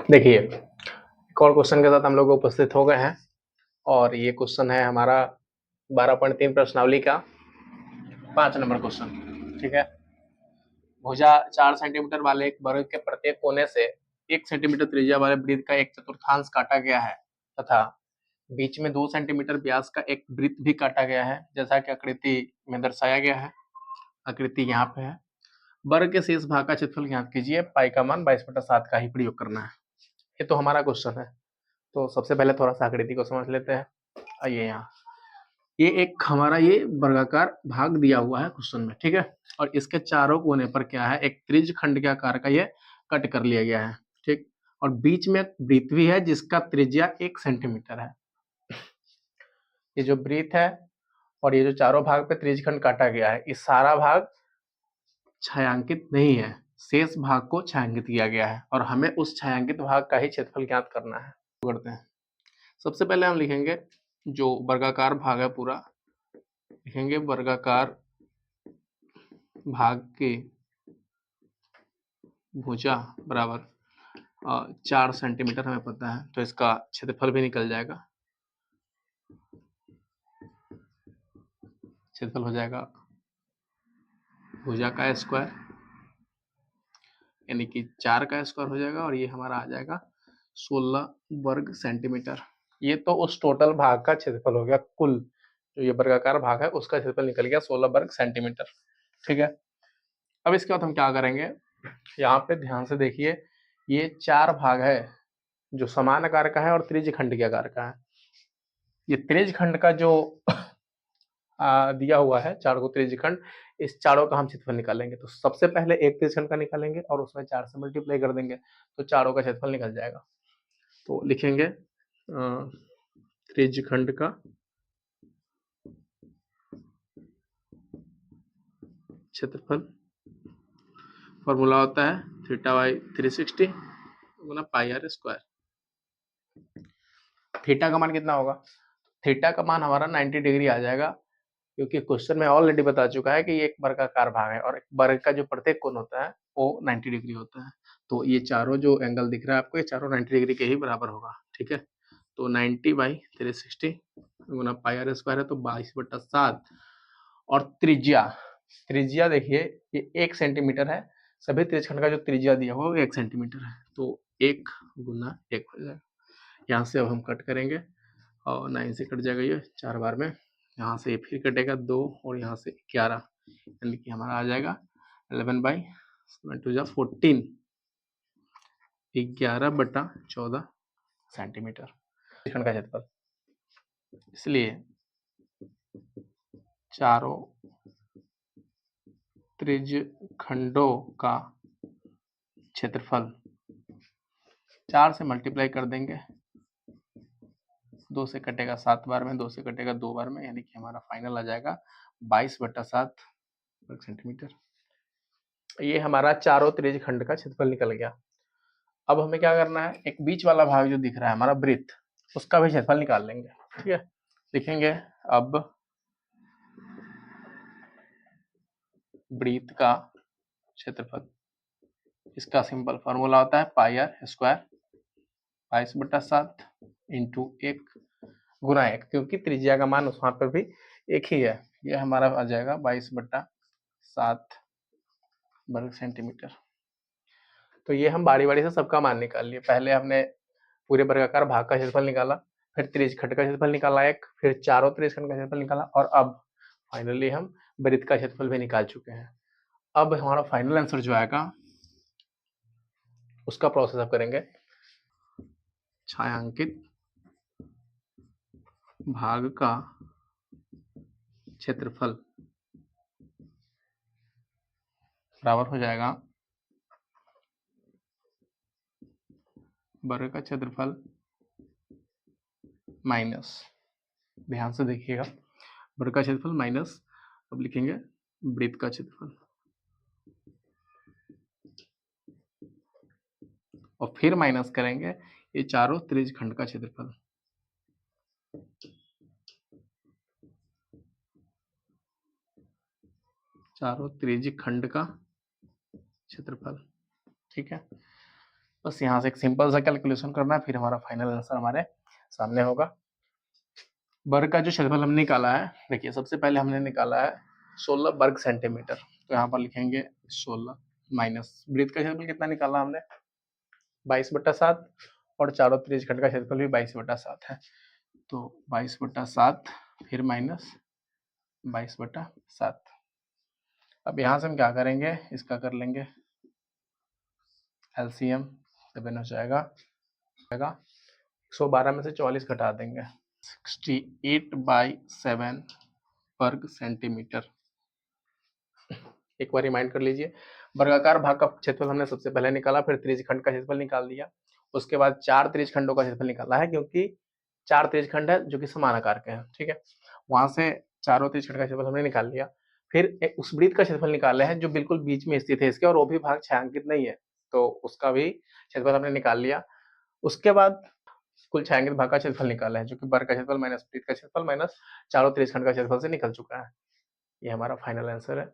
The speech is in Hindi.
देखिए, एक और क्वेश्चन के साथ हम लोग उपस्थित हो गए हैं और ये क्वेश्चन है हमारा 12.3 प्रश्नावली का 5 नंबर क्वेश्चन। ठीक है। भुजा 4 सेंटीमीटर वाले एक वर्ग के प्रत्येक कोने से 1 सेंटीमीटर त्रिज्या वाले वृत्त का एक चतुर्थांश काटा गया है तथा बीच में 2 सेंटीमीटर व्यास का एक वृत्त भी काटा गया है, जैसा कि आकृति में दर्शाया गया है। आकृति यहाँ पे है। वर्ग के शेष भाग का क्षेत्रफल ज्ञात कीजिए। पाई का मान 22/7 का ही प्रयोग करना है। ये तो हमारा क्वेश्चन है। तो सबसे पहले थोड़ा सा आकृति को समझ लेते हैं। आइए यहाँ, ये एक हमारा ये वर्गाकार भाग दिया हुआ है क्वेश्चन में। ठीक है। और इसके चारों कोने पर क्या है, एक त्रिज्य खंड के आकार का ये कट कर लिया गया है। ठीक। और बीच में एक वृत्त भी है जिसका त्रिज्या 1 सेंटीमीटर है। ये जो वृत्त है और ये जो चारों भाग पे त्रिज्य खंड काटा गया है, इस सारा भाग छायांकित नहीं है, शेष भाग को छायांकित किया गया है और हमें उस छायांकित भाग का ही क्षेत्रफल ज्ञात करना है। करते हैं। सबसे पहले हम लिखेंगे जो वर्गाकार भाग है पूरा, लिखेंगे वर्गाकार भाग के भुजा बराबर 4 सेंटीमीटर हमें पता है, तो इसका क्षेत्रफल भी निकल जाएगा। क्षेत्रफल हो जाएगा भुजा का स्क्वायर, यानी कि 4 का स्क्वायर हो जाएगा और ये हमारा आ जाएगा 16 वर्ग सेंटीमीटर। ये तो उस टोटल भाग का क्षेत्रफल हो गया, कुल जो ये वर्गाकार भाग है उसका क्षेत्रफल निकल गया 16 वर्ग सेंटीमीटर। ठीक है। अब इसके बाद हम क्या करेंगे, यहाँ पे ध्यान से देखिए, ये 4 भाग है जो समान आकार का है और त्रिज्य खंड के आकार का है। ये त्रिज्य खंड का जो दिया हुआ है, 4 को त्रिज्य खंड, इस चारों का हम क्षेत्रफल निकालेंगे। तो सबसे पहले एक त्रिज्य खंड का निकालेंगे और उसमें 4 से मल्टीप्लाई कर देंगे तो चारों का क्षेत्रफल निकल जाएगा। तो लिखेंगे त्रिज्य खंड का क्षेत्रफल, फॉर्मूला होता है θ/360 गुना पाई आर स्क्वायर। थीटा का मान कितना होगा, थीटा का मान हमारा 90 डिग्री आ जाएगा, क्योंकि क्वेश्चन में ऑलरेडी बता चुका है कि ये एक वर्गाकार भाग है और एक वर्ग का जो प्रत्येक कोण होता है वो 90 डिग्री होता है। तो ये चारों जो एंगल दिख रहा है आपको, ये चारों 90 डिग्री के ही बराबर होगा। ठीक है। तो 90/360 गुना पाई आर स्क्वायर है तो 22/7 और त्रिज्या, त्रिज्या देखिए ये 1 सेंटीमीटर है। सभी त्रिज्यखंड का जो त्रिज्या दिया हुआ वो 1 सेंटीमीटर है, तो 1 गुना 1 हो जाएगा। यहाँ से अब हम कट करेंगे और 9 से कट जाएगा ये 4 बार में, यहाँ से फिर कटेगा 2 और यहाँ से 11, यानी कि हमारा आ जाएगा 11/7 11/14 सेंटीमीटर खंड का क्षेत्रफल। इसलिए चारों त्रिज्य खंडों का क्षेत्रफल 4 से मल्टीप्लाई कर देंगे, 2 से कटेगा 7 बार में, 2 से कटेगा 2 बार में, यानी कि हमारा फाइनल आ जाएगा 22/7 वर्ग सेंटीमीटर। ये हमारा चारों त्रिज्य खंड का क्षेत्रफल निकल गया। अब हमें क्या करना है, एक बीच वाला भाग जो दिख रहा है हमारा वृत्त, उसका भी क्षेत्रफल निकाल लेंगे। ठीक है। लिखेंगे अब वृत्त का क्षेत्रफल, इसका सिंपल फॉर्मूला होता है पाई आर स्क्वायर, 22/7 इंटू 1 गुना 1, क्योंकि त्रिज्या का मान उस वहां पर भी एक ही है। ये हमारा आ जाएगा 22/7 वर्ग सेंटीमीटर। तो ये हम बारी बारी से सबका मान निकाल लिए। पहले हमने पूरे वर्गाकार भाग का क्षेत्रफल निकाला, फिर त्रिज्य खंड का क्षेत्रफल निकाला एक, फिर चारों त्रिज्य खंड का क्षेत्रफल निकाला और अब फाइनली हम वृत्त का क्षेत्रफल भी निकाल चुके हैं। अब हमारा फाइनल आंसर जो आएगा उसका प्रोसेस अब करेंगे। छायांकित भाग का क्षेत्रफल बराबर हो जाएगा वर्ग का क्षेत्रफल माइनस, ध्यान से देखिएगा, वर्ग का क्षेत्रफल माइनस, अब लिखेंगे वृत्त का क्षेत्रफल और फिर माइनस करेंगे ये चारों त्रिज्य खंड का क्षेत्रफल। चारों त्रिज्य खंड का क्षेत्रफल। ठीक है। बस यहाँ से एक सिंपल सा कैलकुलेशन करना है, फिर हमारा फाइनल आंसर हमारे सामने होगा। वर्ग का जो क्षेत्रफल हमने निकाला है, देखिए सबसे पहले हमने निकाला है 16 वर्ग सेंटीमीटर, तो यहाँ पर लिखेंगे 16 माइनस वृत्त का क्षेत्रफल कितना निकाला हमने 22/7, और चारों त्रिज्यखंड का क्षेत्रफल भी 22/7 है, तो 22/7 फिर माइनस 22/7। अब यहाँ से हम क्या करेंगे, इसका कर लेंगे एलसीएम, तब हो जाएगा 112 में से 44 घटा देंगे, 68/7 वर्ग सेंटीमीटर। एक बार रिमाइंड कर लीजिए, वर्गाकार भाग का क्षेत्रफल हमने सबसे पहले निकाला, फिर त्रिज्यखंड का क्षेत्रफल निकाल दिया, उसके बाद चार त्रिज्यखंडों का क्षेत्रफल निकाला है, क्योंकि चार त्रिज्यखंड है जो कि समान आकार के हैं, ठीक है। वहां से चारों त्रिज्यखंड का क्षेत्रफल हमने निकाल लिया, फिर उस वृत्त का क्षेत्रफल निकाले हैं जो बिल्कुल बीच में स्थित है इसके, और वो भी भाग छायांकित नहीं है, तो उसका भी क्षेत्रफल हमने निकाल लिया। उसके बाद कुल छायांकित भाग का क्षेत्रफल निकाला है, जो कि वर्ग का क्षेत्रफल माइनस वृत्त का क्षेत्रफल माइनस चारों त्रिज्यखंड का क्षेत्रफल से निकल चुका है। ये हमारा फाइनल आंसर है।